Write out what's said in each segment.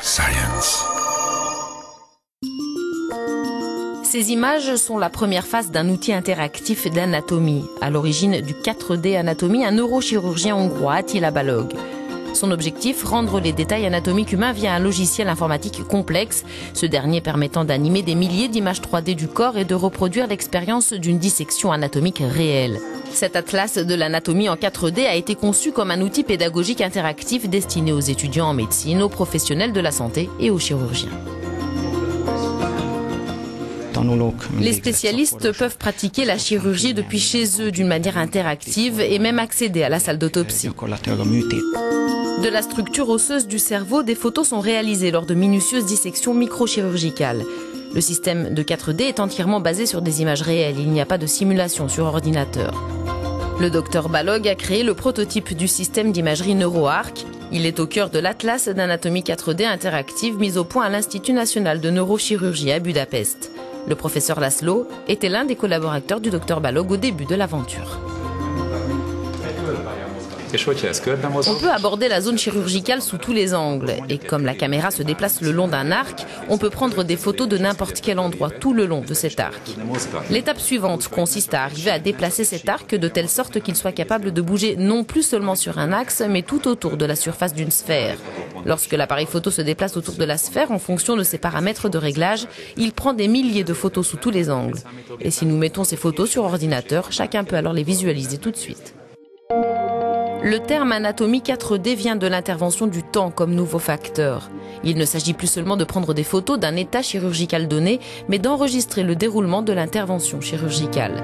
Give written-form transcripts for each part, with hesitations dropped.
Science. Ces images sont la première phase d'un outil interactif d'anatomie. À l'origine du 4D Anatomie, un neurochirurgien hongrois, Attila Balog. Son objectif, rendre les détails anatomiques humains via un logiciel informatique complexe, ce dernier permettant d'animer des milliers d'images 3D du corps et de reproduire l'expérience d'une dissection anatomique réelle. Cet atlas de l'anatomie en 4D a été conçu comme un outil pédagogique interactif destiné aux étudiants en médecine, aux professionnels de la santé et aux chirurgiens. Les spécialistes peuvent pratiquer la chirurgie depuis chez eux d'une manière interactive et même accéder à la salle d'autopsie. De la structure osseuse du cerveau, des photos sont réalisées lors de minutieuses dissections microchirurgicales. Le système de 4D est entièrement basé sur des images réelles, il n'y a pas de simulation sur ordinateur. Le docteur Balog a créé le prototype du système d'imagerie NeuroArc. Il est au cœur de l'Atlas d'anatomie 4D interactive mis au point à l'Institut national de neurochirurgie à Budapest. Le professeur Laszlo était l'un des collaborateurs du docteur Balog au début de l'aventure. On peut aborder la zone chirurgicale sous tous les angles. Et comme la caméra se déplace le long d'un arc, on peut prendre des photos de n'importe quel endroit tout le long de cet arc. L'étape suivante consiste à arriver à déplacer cet arc de telle sorte qu'il soit capable de bouger non plus seulement sur un axe, mais tout autour de la surface d'une sphère. Lorsque l'appareil photo se déplace autour de la sphère, en fonction de ses paramètres de réglage, il prend des milliers de photos sous tous les angles. Et si nous mettons ces photos sur ordinateur, chacun peut alors les visualiser tout de suite. Le terme anatomie 4D vient de l'intervention du temps comme nouveau facteur. Il ne s'agit plus seulement de prendre des photos d'un état chirurgical donné, mais d'enregistrer le déroulement de l'intervention chirurgicale.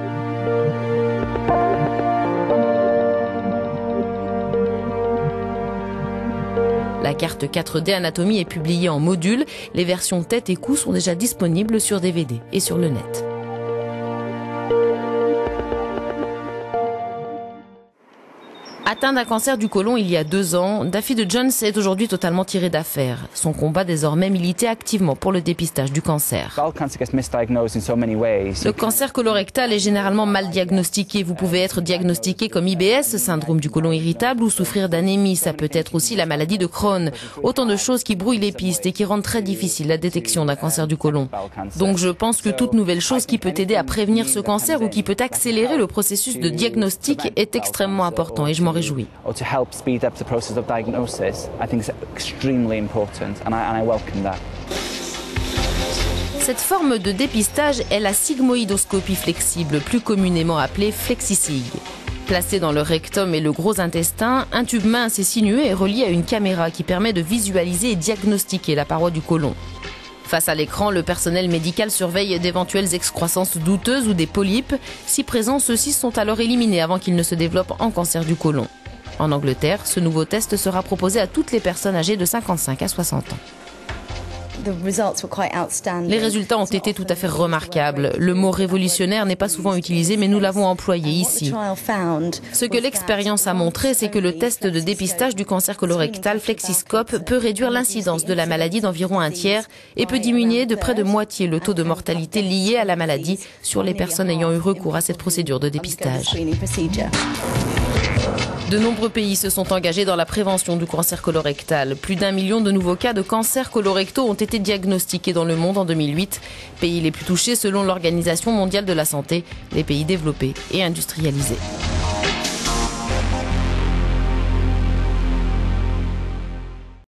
La carte 4D Anatomie est publiée en modules. Les versions tête et cou sont déjà disponibles sur DVD et sur le net. Atteint d'un cancer du côlon il y a 2 ans, Daffy Jones est aujourd'hui totalement tiré d'affaire. Son combat désormais militait activement pour le dépistage du cancer. Le cancer colorectal est généralement mal diagnostiqué. Vous pouvez être diagnostiqué comme IBS, syndrome du côlon irritable, ou souffrir d'anémie. Ça peut être aussi la maladie de Crohn. Autant de choses qui brouillent les pistes et qui rendent très difficile la détection d'un cancer du côlon. Donc je pense que toute nouvelle chose qui peut aider à prévenir ce cancer ou qui peut accélérer le processus de diagnostic est extrêmement important et je m'en réjouis. Cette forme de dépistage est la sigmoïdoscopie flexible, plus communément appelée flexisig. Placé dans le rectum et le gros intestin, un tube mince et sinueux est relié à une caméra qui permet de visualiser et diagnostiquer la paroi du côlon. Face à l'écran, le personnel médical surveille d'éventuelles excroissances douteuses ou des polypes. Si présents, ceux-ci sont alors éliminés avant qu'ils ne se développent en cancer du côlon. En Angleterre, ce nouveau test sera proposé à toutes les personnes âgées de 55 à 60 ans. Les résultats ont été tout à fait remarquables. Le mot révolutionnaire n'est pas souvent utilisé, mais nous l'avons employé ici. Ce que l'expérience a montré, c'est que le test de dépistage du cancer colorectal Flexiscope peut réduire l'incidence de la maladie d'environ 1/3 et peut diminuer de près de moitié le taux de mortalité lié à la maladie sur les personnes ayant eu recours à cette procédure de dépistage. De nombreux pays se sont engagés dans la prévention du cancer colorectal. Plus d'1 million de nouveaux cas de cancer colorectaux ont été diagnostiqués dans le monde en 2008. Pays les plus touchés selon l'Organisation mondiale de la santé, les pays développés et industrialisés.